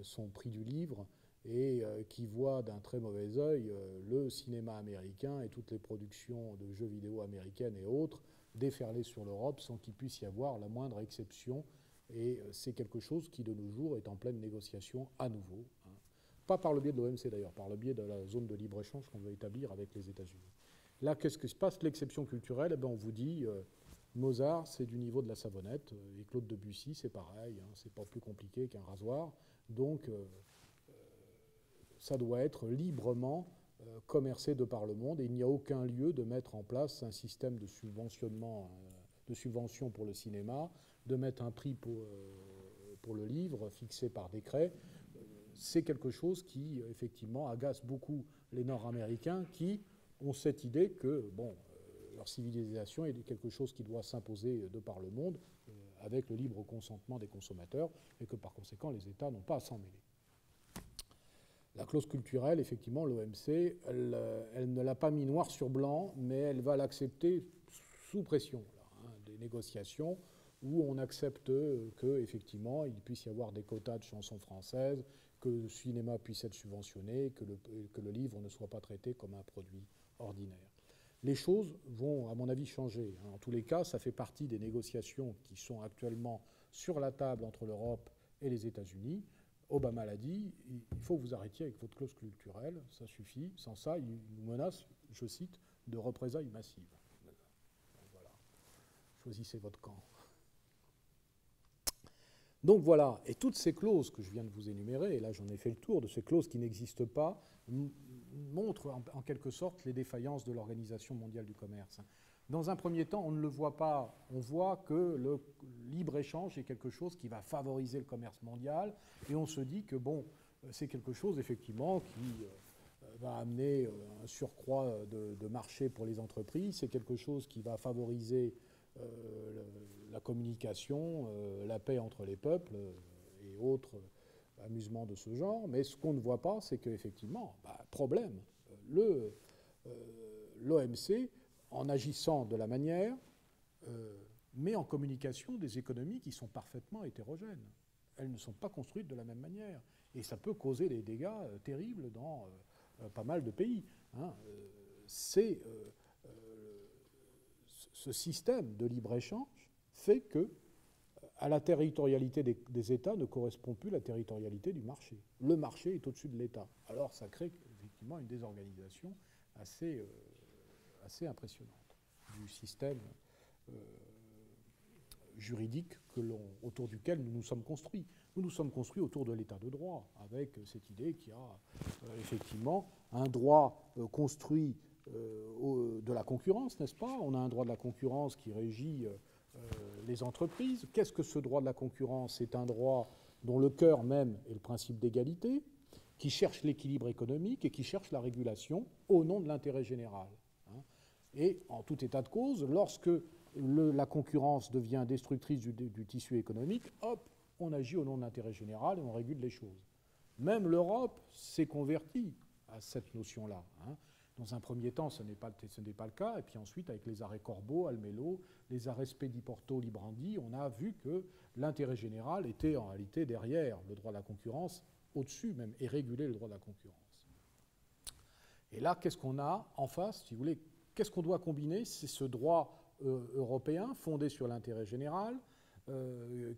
son prix du livre, et qui voit d'un très mauvais œil le cinéma américain et toutes les productions de jeux vidéo américaines et autres déferler sur l'Europe sans qu'il puisse y avoir la moindre exception. Et c'est quelque chose qui, de nos jours, est en pleine négociation à nouveau. Hein. Pas par le biais de l'OMC d'ailleurs, par le biais de la zone de libre-échange qu'on veut établir avec les États-Unis. Là, qu'est-ce qui se passe? L'exception culturelle, eh ben, on vous dit, Mozart, c'est du niveau de la savonnette, et Claude Debussy, c'est pareil, hein, c'est pas plus compliqué qu'un rasoir. Donc, ça doit être librement commercé de par le monde, et il n'y a aucun lieu de mettre en place un système de subventionnement, de subvention pour le cinéma, de mettre un prix pour le livre fixé par décret. C'est quelque chose qui, effectivement, agace beaucoup les Nord-Américains qui ont cette idée que, bon, leur civilisation est quelque chose qui doit s'imposer de par le monde avec le libre consentement des consommateurs et que, par conséquent, les États n'ont pas à s'en mêler. La clause culturelle, effectivement, l'OMC, elle ne l'a pas mis noir sur blanc, mais elle va l'accepter sous pression, là, hein, des négociations où on accepte qu'effectivement, il puisse y avoir des quotas de chansons françaises, que le cinéma puisse être subventionné, que le livre ne soit pas traité comme un produit ordinaire. Les choses vont, à mon avis, changer. En tous les cas, ça fait partie des négociations qui sont actuellement sur la table entre l'Europe et les États-Unis. Obama l'a dit, il faut que vous arrêtiez avec votre clause culturelle, ça suffit. Sans ça, il nous menace, je cite, de représailles massives. Voilà. Choisissez votre camp. Donc voilà, et toutes ces clauses que je viens de vous énumérer, et là j'en ai fait le tour de ces clauses qui n'existent pas, montrent en quelque sorte les défaillances de l'Organisation mondiale du commerce. Dans un premier temps, on ne le voit pas. On voit que le libre-échange est quelque chose qui va favoriser le commerce mondial, et on se dit que bon, c'est quelque chose effectivement qui va amener un surcroît de marché pour les entreprises, c'est quelque chose qui va favoriser la communication, la paix entre les peuples et autres amusements de ce genre. Mais ce qu'on ne voit pas, c'est qu'effectivement, problème, l'OMC, en agissant de la manière, met en communication des économies qui sont parfaitement hétérogènes. Elles ne sont pas construites de la même manière. Et ça peut causer des dégâts terribles dans pas mal de pays. Hein. Ce système de libre-échange fait que à la territorialité des États ne correspond plus la territorialité du marché. Le marché est au-dessus de l'État. Alors ça crée effectivement une désorganisation assez impressionnante du système juridique autour duquel nous nous sommes construits. Nous nous sommes construits autour de l'état de droit, avec cette idée qu'il y a effectivement un droit construit de la concurrence, n'est-ce pas? On a un droit de la concurrence qui régit les entreprises. Qu'est-ce que ce droit de la concurrence? C'est un droit dont le cœur même est le principe d'égalité, qui cherche l'équilibre économique et qui cherche la régulation au nom de l'intérêt général. Et en tout état de cause, lorsque la concurrence devient destructrice du tissu économique, hop, on agit au nom de l'intérêt général et on régule les choses. Même l'Europe s'est convertie à cette notion-là. Hein. Dans un premier temps, ce n'est pas le cas, et puis ensuite, avec les arrêts Corbeau, Almelo, les arrêts Spediporto, Librandi, on a vu que l'intérêt général était en réalité derrière le droit de la concurrence, au-dessus même, et régulait le droit de la concurrence. Et là, qu'est-ce qu'on a en face, si vous voulez? Qu'est-ce qu'on doit combiner? C'est ce droit européen fondé sur l'intérêt général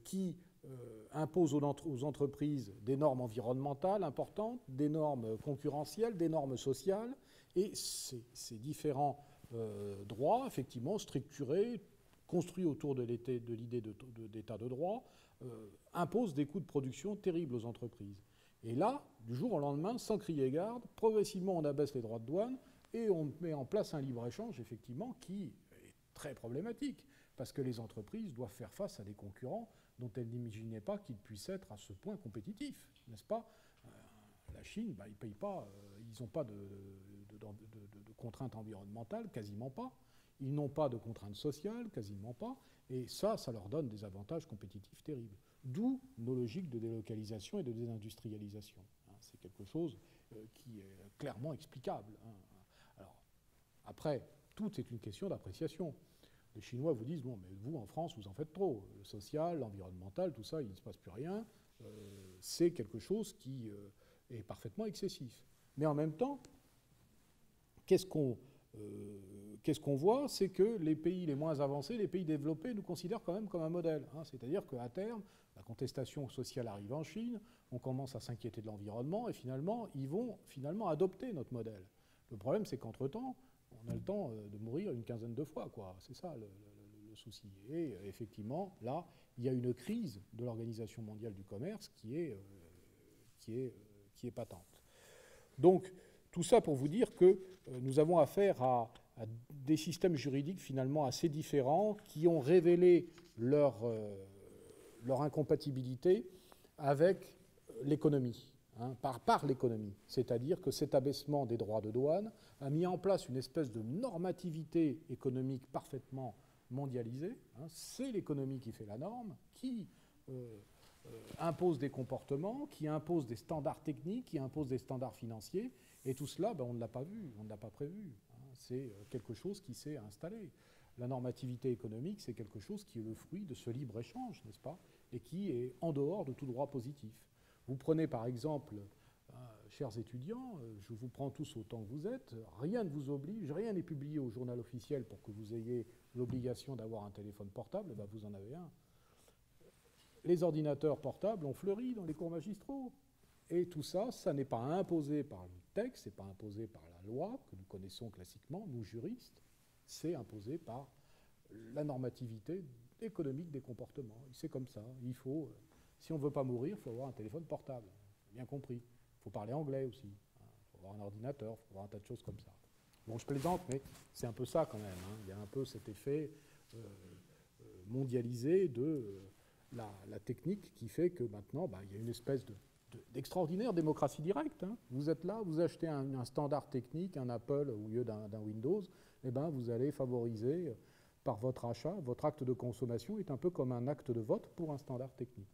qui impose aux entreprises des normes environnementales importantes, des normes concurrentielles, des normes sociales, et ces différents droits, effectivement, structurés, construits autour de l'idée d'état de droit, imposent des coûts de production terribles aux entreprises. Et là, du jour au lendemain, sans crier garde, progressivement on abaisse les droits de douane, et on met en place un libre-échange, effectivement, qui est très problématique, parce que les entreprises doivent faire face à des concurrents dont elles n'imaginaient pas qu'ils puissent être à ce point compétitifs, n'est-ce pas? La Chine, ils ne payent pas, ils n'ont pas de contraintes environnementales, quasiment pas. Ils n'ont pas de contraintes sociales, quasiment pas. Et ça leur donne des avantages compétitifs terribles. D'où nos logiques de délocalisation et de désindustrialisation. C'est quelque chose qui est clairement explicable. Alors, après, tout est une question d'appréciation. Les Chinois vous disent, bon, mais vous, en France, vous en faites trop. Le social, l'environnemental, tout ça, il ne se passe plus rien. C'est quelque chose qui est parfaitement excessif. Mais en même temps, qu'est-ce qu'on voit? C'est que les pays les moins avancés, les pays développés, nous considèrent quand même comme un modèle. Hein. C'est-à-dire qu'à terme, la contestation sociale arrive en Chine, on commence à s'inquiéter de l'environnement, et finalement, ils vont adopter notre modèle. Le problème, c'est qu'entre-temps, on a le temps de mourir une quinzaine de fois, quoi. C'est ça le souci. Et effectivement, là, il y a une crise de l'Organisation mondiale du commerce qui est patente. Donc, tout ça pour vous dire que nous avons affaire à des systèmes juridiques finalement assez différents qui ont révélé leur incompatibilité avec l'économie. Hein, par l'économie. C'est-à-dire que cet abaissement des droits de douane a mis en place une espèce de normativité économique parfaitement mondialisée. Hein, c'est l'économie qui fait la norme, qui impose des comportements, qui impose des standards techniques, qui impose des standards financiers. Et tout cela, on ne l'a pas vu, on ne l'a pas prévu. Hein, c'est quelque chose qui s'est installé. La normativité économique, c'est quelque chose qui est le fruit de ce libre-échange, n'est-ce pas, et qui est en dehors de tout droit positif. Vous prenez par exemple, chers étudiants, je vous prends tous autant que vous êtes, rien ne vous oblige, rien n'est publié au journal officiel pour que vous ayez l'obligation d'avoir un téléphone portable, vous en avez un. Les ordinateurs portables ont fleuri dans les cours magistraux. Et tout ça, ça n'est pas imposé par le texte, c'est pas imposé par la loi, que nous connaissons classiquement, nous juristes, c'est imposé par la normativité économique des comportements. C'est comme ça, il faut... Si on ne veut pas mourir, il faut avoir un téléphone portable, bien compris. Il faut parler anglais aussi, il faut avoir un ordinateur, il faut avoir un tas de choses comme ça. Bon, je plaisante, mais c'est un peu ça quand même. Hein. Il y a un peu cet effet mondialisé de la technique qui fait que maintenant, il y a une espèce d'extraordinaire démocratie directe. Hein. Vous êtes là, vous achetez un standard technique, un Apple au lieu d'un Windows, et vous allez favoriser par votre achat, votre acte de consommation est un peu comme un acte de vote pour un standard technique.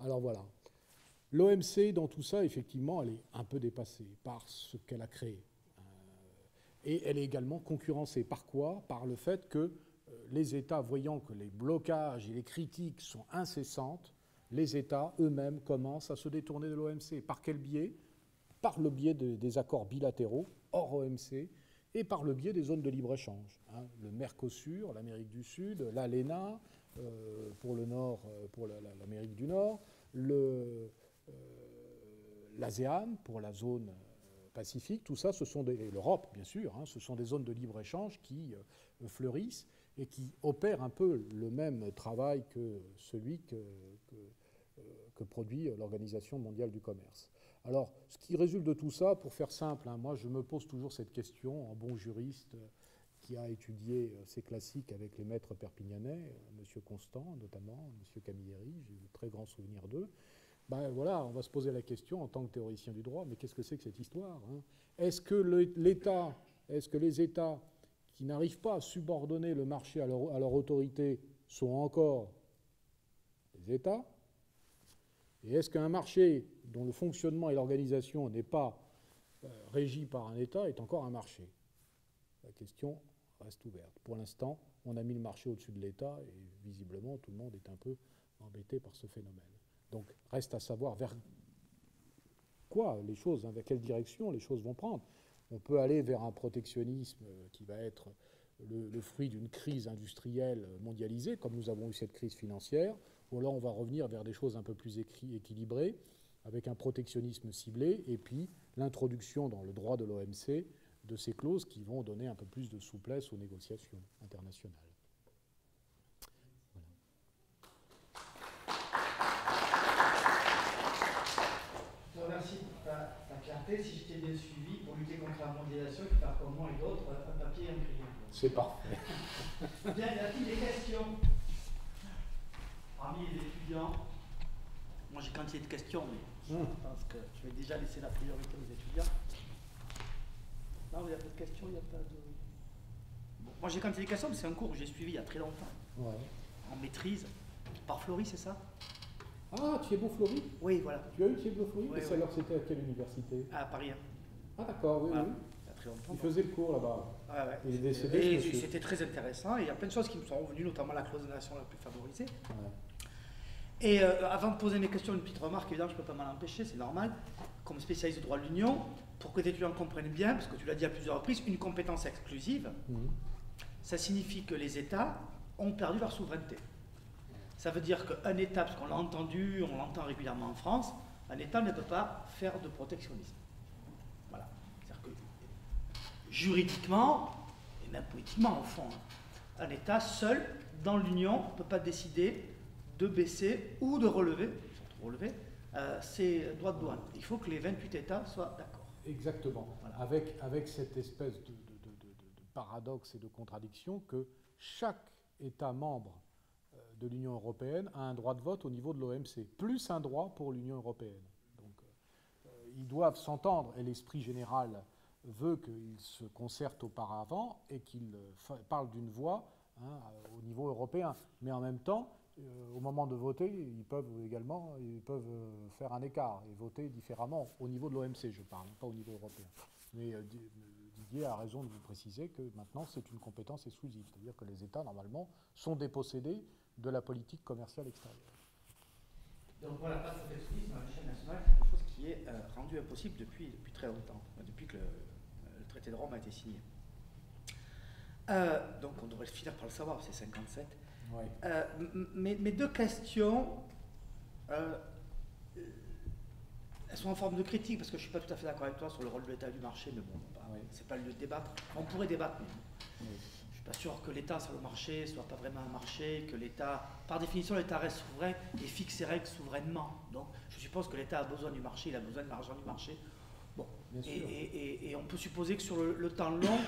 Alors voilà. L'OMC, dans tout ça, effectivement, elle est un peu dépassée par ce qu'elle a créé. Et elle est également concurrencée. Par quoi? Par le fait que les États, voyant que les blocages et les critiques sont incessantes, les États eux-mêmes commencent à se détourner de l'OMC. Par quel biais? Par le biais des accords bilatéraux, hors OMC, et par le biais des zones de libre-échange. Hein. Le Mercosur, l'Amérique du Sud, l'ALENA, pour le Nord, pour l'Amérique du Nord, l'ASEAN, pour la zone Pacifique, tout ça, l'Europe, bien sûr, hein, ce sont des zones de libre-échange qui fleurissent et qui opèrent un peu le même travail que celui que produit l'Organisation mondiale du commerce. Alors, ce qui résulte de tout ça, pour faire simple, hein, moi je me pose toujours cette question en bon juriste qui a étudié ces classiques avec les maîtres perpignanais, M. Constant notamment, M. Camilleri, j'ai de très grands souvenirs d'eux. Voilà, on va se poser la question en tant que théoricien du droit, mais qu'est-ce que c'est que cette histoire, hein? Est-ce que les États qui n'arrivent pas à subordonner le marché à leur autorité sont encore des États? Et est-ce qu'un marché dont le fonctionnement et l'organisation n'est pas régi par un État est encore un marché? La question reste ouverte. Pour l'instant, on a mis le marché au-dessus de l'État et visiblement tout le monde est un peu embêté par ce phénomène. Donc reste à savoir vers quoi les choses, hein, vers quelle direction les choses vont prendre. On peut aller vers un protectionnisme qui va être le fruit d'une crise industrielle mondialisée, comme nous avons eu cette crise financière, ou là on va revenir vers des choses un peu plus équilibrées, avec un protectionnisme ciblé, et puis l'introduction dans le droit de l'OMC de ces clauses qui vont donner un peu plus de souplesse aux négociations internationales. Voilà. Je te remercie pour ta clarté. Si je t'ai bien suivi, pour lutter contre la mondialisation, il faut faire comme moi et d'autres, un papier et un crayon. C'est parfait. Bien, y a-t-il des questions parmi les étudiants? Moi j'ai quantité de questions, mais je pense que je vais déjà laisser la priorité aux étudiants. Non, il n'y a pas de questions, il n'y a pas de... Bon, moi j'ai quantité de questions, mais c'est un cours que j'ai suivi il y a très longtemps. Ouais. En maîtrise, par Fleury, c'est ça? Ah, Thiébaut-Fleury? Oui, voilà. Tu as eu Thiébaut-Fleury? Oui, et alors c'était à quelle université? À Paris. Ah d'accord, oui, voilà. oui. Il y a très longtemps. Il faisait le cours là-bas. Ouais, ouais. Il est décédé. Et c'était très intéressant. Et il y a plein de choses qui me sont revenues, notamment la clause de nation la plus favorisée. Ouais. Et avant de poser mes questions, une petite remarque, évidemment, je ne peux pas m'en empêcher, c'est normal. Comme spécialiste du droit de l'Union, pour que les étudiants comprennent bien, parce que tu l'as dit à plusieurs reprises, une compétence exclusive, ça signifie que les États ont perdu leur souveraineté. Ça veut dire qu'un État, parce qu'on l'a entendu, on l'entend régulièrement en France, un État ne peut pas faire de protectionnisme. Voilà. C'est-à-dire que juridiquement, et même politiquement au fond, un État seul, dans l'Union, ne peut pas décider de baisser ou de relever, surtout relever, ses droits de douane. Il faut que les 28 États soient d'accord. Exactement. Voilà. Avec cette espèce de paradoxe et de contradiction que chaque État membre de l'Union européenne a un droit de vote au niveau de l'OMC, plus un droit pour l'Union européenne. Donc, ils doivent s'entendre, et l'esprit général veut qu'ils se concertent auparavant et qu'ils parlent d'une voix au niveau européen. Mais en même temps, au moment de voter, ils peuvent faire un écart et voter différemment au niveau de l'OMC, je parle, pas au niveau européen. Mais Didier a raison de vous préciser que maintenant c'est une compétence exclusive, c'est-à-dire que les États, normalement, sont dépossédés de la politique commerciale extérieure. Donc voilà, pas de protectionnisme à l'échelle nationale, c'est quelque chose qui est rendu impossible depuis très longtemps, depuis que le traité de Rome a été signé. Donc on devrait finir par le savoir, c'est 57. Ouais. Mes deux questions, elles sont en forme de critique, parce que je ne suis pas tout à fait d'accord avec toi sur le rôle de l'État et du marché, mais bon, c'est pas le lieu de débattre. On pourrait débattre, mais je ne suis pas sûr que l'État sur le marché ne soit pas vraiment un marché, que l'État, par définition, l'État reste souverain et fixe ses règles souverainement. Donc je suppose que l'État a besoin du marché, il a besoin de l'argent du marché. Bon. Et on peut supposer que sur le temps long,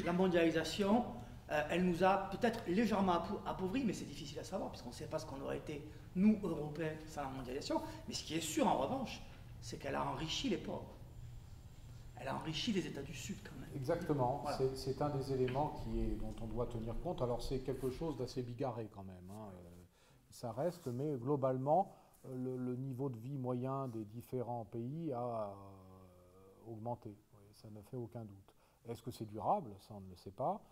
la mondialisation, elle nous a peut-être légèrement appauvris, mais c'est difficile à savoir, puisqu'on ne sait pas ce qu'on aurait été, nous, Européens, sans la mondialisation. Mais ce qui est sûr, en revanche, c'est qu'elle a enrichi les pauvres. Elle a enrichi les États du Sud, quand même. Exactement. Voilà. C'est un des éléments dont on doit tenir compte. Alors, c'est quelque chose d'assez bigarré, quand même. Ça reste, mais globalement, le niveau de vie moyen des différents pays a augmenté. Ça ne fait aucun doute. Est-ce que c'est durable? Ça, on ne le sait pas.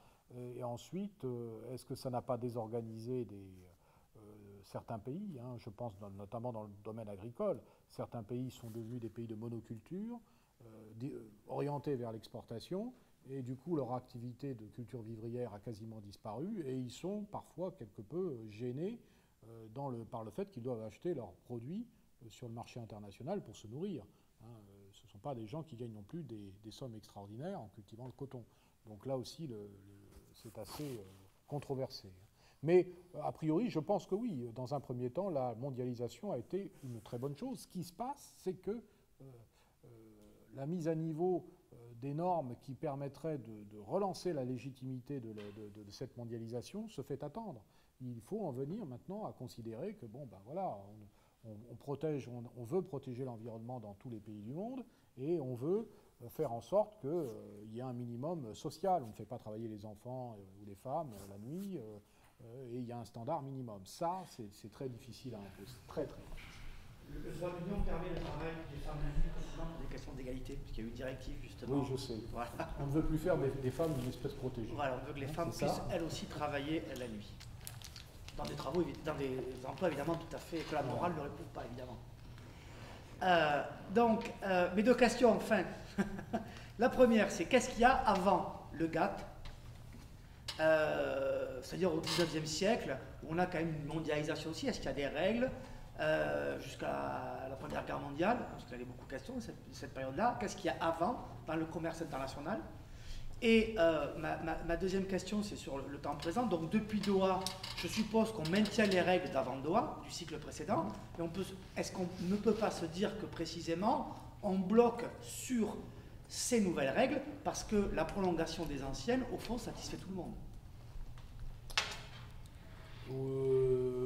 Et ensuite, est-ce que ça n'a pas désorganisé certains pays, je pense notamment dans le domaine agricole. Certains pays sont devenus des pays de monoculture, orientés vers l'exportation, et du coup leur activité de culture vivrière a quasiment disparu, et ils sont parfois quelque peu gênés par le fait qu'ils doivent acheter leurs produits sur le marché international pour se nourrir. Ce ne sont pas des gens qui gagnent non plus des sommes extraordinaires en cultivant le coton. Donc là aussi, c'est assez controversé. Mais a priori, je pense que oui, dans un premier temps, la mondialisation a été une très bonne chose. Ce qui se passe, c'est que la mise à niveau des normes qui permettraient de relancer la légitimité de cette mondialisation se fait attendre. Il faut en venir maintenant à considérer que, bon, ben voilà, on veut protéger l'environnement dans tous les pays du monde et on veut faire en sorte qu'il y ait un minimum social. On ne fait pas travailler les enfants ou les femmes la nuit, et il y a un standard minimum. Ça, c'est très difficile à imposer. Très, très difficile. Le droit de l'Union permet le travail des femmes la nuit, précisément pour des questions d'égalité, puisqu'il y a eu une directive, justement. Oui, je sais. Voilà. On ne veut plus faire des femmes une espèce protégée. Voilà, on veut que les femmes puissent, elles aussi, travailler la nuit. Dans des travaux, dans des emplois, évidemment, tout à fait, que la morale ne répond pas, évidemment. Donc, mes deux questions, enfin. La première, c'est qu'est-ce qu'il y a avant le GATT, c'est-à-dire au XIXe siècle, où on a quand même une mondialisation aussi. Est-ce qu'il y a des règles jusqu'à la Première Guerre mondiale, parce qu'il y avait beaucoup de questions cette période-là. Qu'est-ce qu'il y a avant dans le commerce international? Et ma deuxième question, c'est sur le temps présent. Donc depuis Doha, je suppose qu'on maintient les règles d'avant Doha, du cycle précédent. Et est-ce qu'on ne peut pas se dire que précisément, on bloque sur ces nouvelles règles parce que la prolongation des anciennes, au fond, satisfait tout le monde?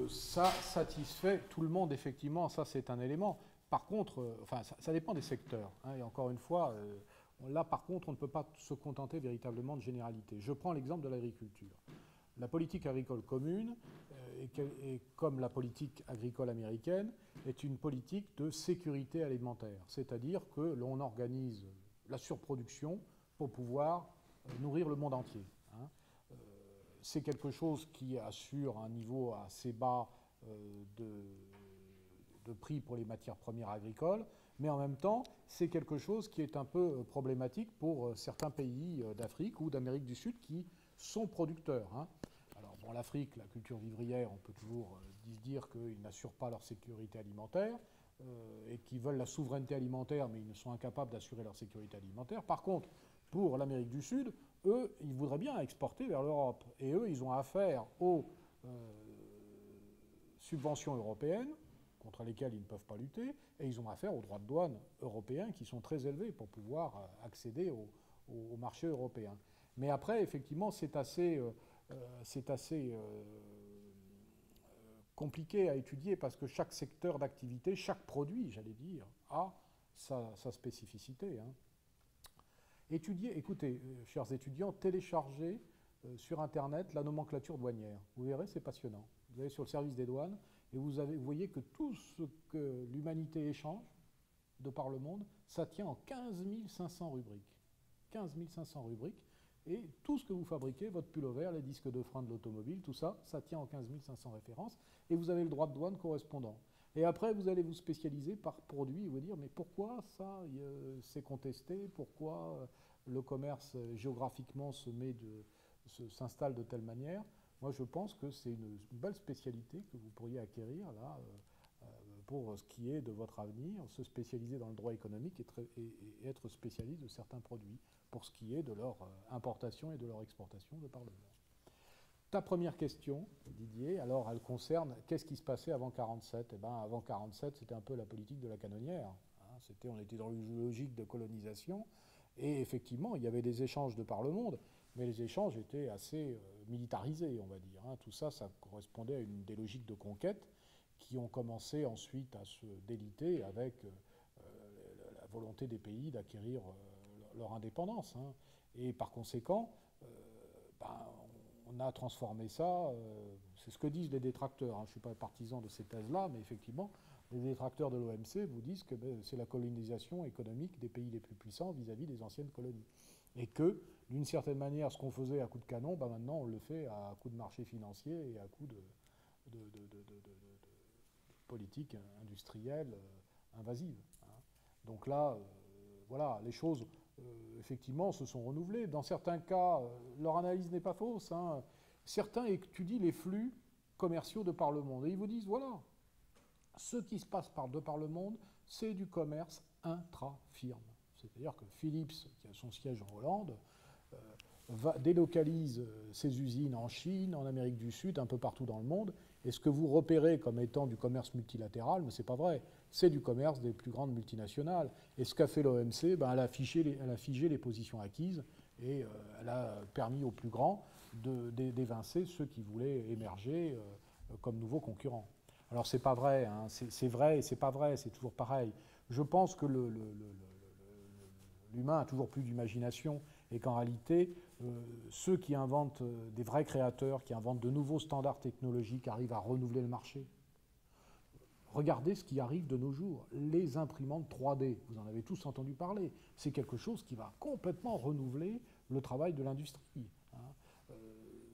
Ça satisfait tout le monde, effectivement, ça c'est un élément. Par contre, ça dépend des secteurs. Et encore une fois, là par contre, on ne peut pas se contenter véritablement de généralité. Je prends l'exemple de l'agriculture. La politique agricole commune, et comme la politique agricole américaine, est une politique de sécurité alimentaire. C'est-à-dire que l'on organise la surproduction pour pouvoir nourrir le monde entier. Hein. C'est quelque chose qui assure un niveau assez bas de prix pour les matières premières agricoles, mais en même temps, c'est quelque chose qui est un peu problématique pour certains pays d'Afrique ou d'Amérique du Sud qui sont producteurs. Hein. Alors, bon, l'Afrique, la culture vivrière, on peut toujours dire qu'ils n'assurent pas leur sécurité alimentaire et qu'ils veulent la souveraineté alimentaire, mais ils ne sont incapables d'assurer leur sécurité alimentaire. Par contre, pour l'Amérique du Sud, eux, ils voudraient bien exporter vers l'Europe. Et eux, ils ont affaire aux subventions européennes, contre lesquelles ils ne peuvent pas lutter, et ils ont affaire aux droits de douane européens qui sont très élevés pour pouvoir accéder au marché européen. Mais après, effectivement, c'est assez compliqué à étudier parce que chaque secteur d'activité, chaque produit, j'allais dire, a sa spécificité. Hein. Écoutez, chers étudiants, téléchargez sur Internet la nomenclature douanière. Vous verrez, c'est passionnant. Vous allez sur le service des douanes et vous voyez que tout ce que l'humanité échange de par le monde, ça tient en 15 500 rubriques. 15 500 rubriques. Et tout ce que vous fabriquez, votre pullover, les disques de frein de l'automobile, tout ça, ça tient en 15 500 références. Et vous avez le droit de douane correspondant. Et après, vous allez vous spécialiser par produit et vous dire, mais pourquoi ça, c'est contesté? Pourquoi le commerce géographiquement s'installe de telle manière? Moi, je pense que c'est une belle spécialité que vous pourriez acquérir là, pour ce qui est de votre avenir, se spécialiser dans le droit économique et être spécialiste de certains produits, pour ce qui est de leur importation et de leur exportation de par le monde. Ta première question, Didier, alors elle concerne qu'est-ce qui se passait avant 1947 ? Eh bien, avant 1947, c'était un peu la politique de la canonnière. Hein, on était dans une logique de colonisation, et effectivement, il y avait des échanges de par le monde, mais les échanges étaient assez militarisés, on va dire. Hein. Tout ça, ça correspondait à des logiques de conquête qui ont commencé ensuite à se déliter avec la volonté des pays d'acquérir leur indépendance. Hein. Et par conséquent, on a transformé ça, c'est ce que disent les détracteurs, hein. Je ne suis pas partisan de ces thèses-là, mais effectivement, les détracteurs de l'OMC vous disent que c'est la colonisation économique des pays les plus puissants vis-à-vis des anciennes colonies. Et que, d'une certaine manière, ce qu'on faisait à coup de canon, maintenant on le fait à coup de marché financier et à coup de politique industrielle invasive. Hein. Donc là, voilà, les choses, effectivement, se sont renouvelées. Dans certains cas, leur analyse n'est pas fausse. Hein. Certains étudient les flux commerciaux de par le monde. Et ils vous disent, voilà, ce qui se passe de par le monde, c'est du commerce intra-firme. C'est-à-dire que Philips, qui a son siège en Hollande, délocalise ses usines en Chine, en Amérique du Sud, un peu partout dans le monde. Et ce que vous repérez comme étant du commerce multilatéral, mais ce n'est pas vrai. C'est du commerce des plus grandes multinationales. Et ce qu'a fait l'OMC, elle a figé les positions acquises et elle a permis aux plus grands d'évincer ceux qui voulaient émerger comme nouveaux concurrents. Alors c'est pas vrai, hein. C'est vrai et c'est pas vrai, c'est toujours pareil. Je pense que l'humain a toujours plus d'imagination et qu'en réalité, ceux qui inventent des vrais créateurs, qui inventent de nouveaux standards technologiques, arrivent à renouveler le marché. Regardez ce qui arrive de nos jours, les imprimantes 3D, vous en avez tous entendu parler. C'est quelque chose qui va complètement renouveler le travail de l'industrie. Hein.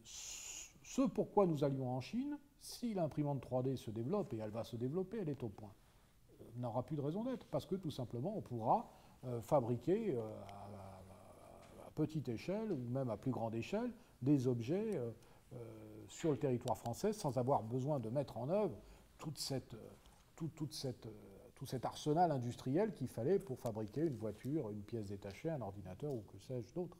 Ce pourquoi nous allions en Chine, si l'imprimante 3D se développe, et elle va se développer, elle est au point, n'aura plus de raison d'être, parce que tout simplement on pourra fabriquer à petite échelle, ou même à plus grande échelle, des objets sur le territoire français sans avoir besoin de mettre en œuvre tout cet arsenal industriel qu'il fallait pour fabriquer une voiture, une pièce détachée, un ordinateur ou que sais-je d'autre.